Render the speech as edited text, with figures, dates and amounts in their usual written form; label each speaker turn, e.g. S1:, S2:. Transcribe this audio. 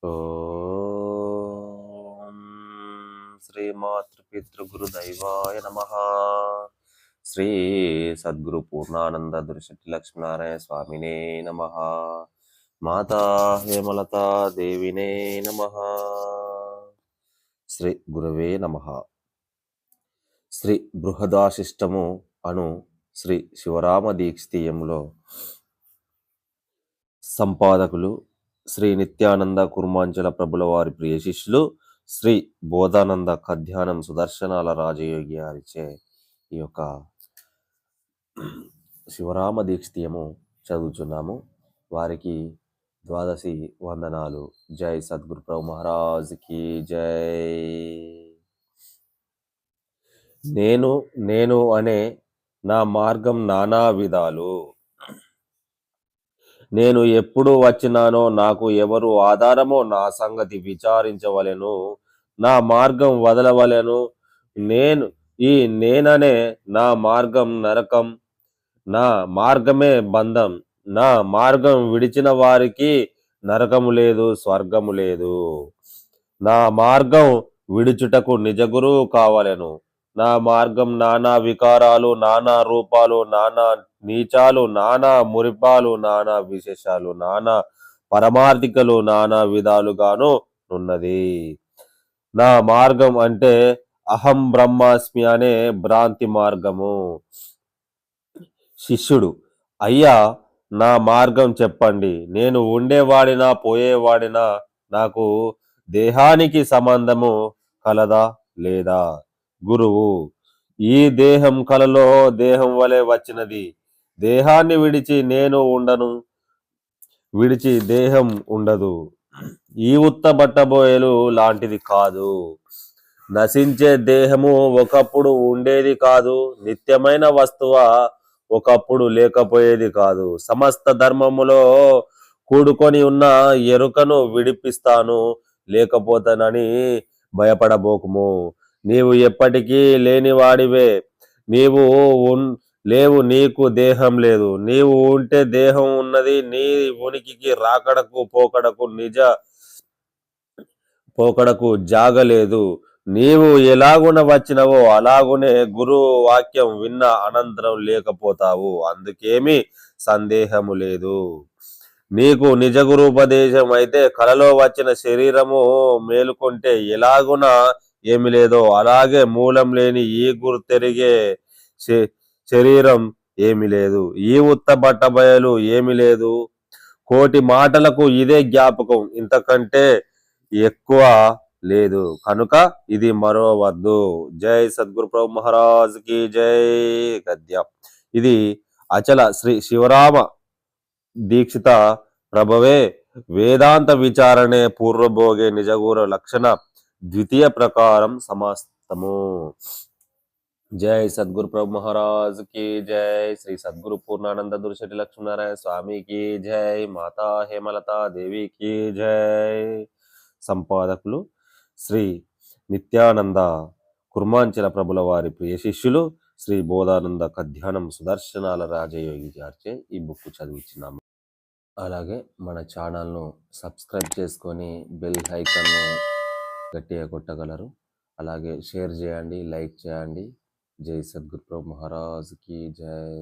S1: ఓం శ్రీ మాతృపితృగురుదైవాయ నమః. శ్రీ సద్గురు పూర్ణానంద దురిశెట్టి లక్ష్మీనారాయణ స్వామినే నమః. మాతా హేమలతా దేవినే నమః. శ్రీ గురవే నమః. శ్రీ బృహదాశిష్టము అను శ్రీ శివరామ దీక్షితీయములో సంపాదకులు శ్రీ నిత్యానంద కుర్మాంచల ప్రభుల వారి ప్రియ శిష్యులు శ్రీ బోధానంద కధ్యానం సుదర్శనాల రాజయోగి గారిచే ఈ యొక్క శివరామ దీక్షితీయము చదువుచున్నాము. వారికి ద్వాదశి వందనాలు. జై సద్గురు ప్రభు మహారాజ్కి జై. నేను నేను అనే నా మార్గం నానా విధాలు. నేను ఎప్పుడు వచ్చినానో నాకు ఎవరు ఆధారమో నా సంగతి విచారించవలెను. నా మార్గం వదలవలెను. నేననే నా మార్గం నరకం, నా మార్గమే బంధం. నా మార్గం విడిచిన వారికి నరకము లేదు, స్వర్గము లేదు. నా మార్గం విడుచుటకు నిజ గురువు కావలెను. నా మార్గం నానా వికారాలు, నానా రూపాలు, నానా నీచాలు, నానా మురిపాలు, నానా విశేషాలు, నానా పరమార్థికలు, నానా విధాలుగాను ఉన్నది. నా మార్గం అంటే అహం బ్రహ్మాస్మి అనే భ్రాంతి మార్గము. శిష్యుడు: అయ్యా, నా మార్గం చెప్పండి. నేను ఉండేవాడినా పోయేవాడినా నాకు దేహానికి సంబంధము కలదా లేదా? గురువు: ఈ దేహం కలలో దేహం వలె వచ్చినది. దేహాన్ని విడిచి నేను ఉండను, విడిచి దేహం ఉండదు. ఈ ఉత్తబట్టబోయలు లాంటిది కాదు. నశించే దేహము ఒకప్పుడు ఉండేది కాదు. నిత్యమైన వస్తువ ఒకప్పుడు లేకపోయేది కాదు. సమస్త ధర్మములో కూడుకొని ఉన్న ఎరుకను విడిపిస్తాను, లేకపోతానని భయపడబోకుము. నీవు ఎప్పటికీ లేనివాడివే. నీవు లేవు, నీకు దేహం లేదు. నీవు ఉంటే దేహం ఉన్నది. నీ ఉనికికి రాకడకు పోకడకు జాగలేదు. నీవు ఎలాగున వచ్చినవో అలాగునే గురువు వాక్యం విన్న అనంతరం లేకపోతావు. అందుకేమీ సందేహము లేదు. నీకు నిజ గురుపదేశం అయితే కలలో వచ్చిన శరీరము మేలుకొంటే ఎలాగున ఏమి లేదో అలాగే మూలం లేని ఈ గురు తిరిగే శరీరం ఏమి లేదు. ఈ ఉత్తబట్ట బయలు ఏమి లేదు. కోటి మాటలకు ఇదే జ్ఞాపకం, ఇంతకంటే ఎక్కువ లేదు. కనుక ఇది మరోవద్దు. జై సద్గురు ప్రభు మహారాజ్ కి జై. గద్యం. ఇది అచల శ్రీ శివరామ దీక్షిత ప్రభవే వేదాంత విచారణే పూర్వభోగే నిజగురు లక్షణ ద్వితీయ ప్రకారం సమస్తము. జై సద్గురు ప్రభు మహారాజ్ కి జై. శ్రీ సద్గురు పూర్ణానంద దురిశెట్టి లక్ష్మీనారాయణ స్వామికి జై. మాతా హేమలతా దేవికి జై. సంపాదకులు శ్రీ నిత్యానంద కుర్మాంచల ప్రభుల వారి ప్రియ శిష్యులు శ్రీ బోధానంద కధ్యానం సుదర్శనాల రాజయోగి గారిచే ఈ బుక్ చదివించినాము. అలాగే మన ఛానల్ను సబ్స్క్రైబ్ చేసుకొని బెల్ ఐకాన్ను గట్టిగా కొట్టగలరు. అలాగే షేర్ చేయండి, లైక్ చేయండి. జై సద్గురు ప్రభు మహారాజ్ కి జై.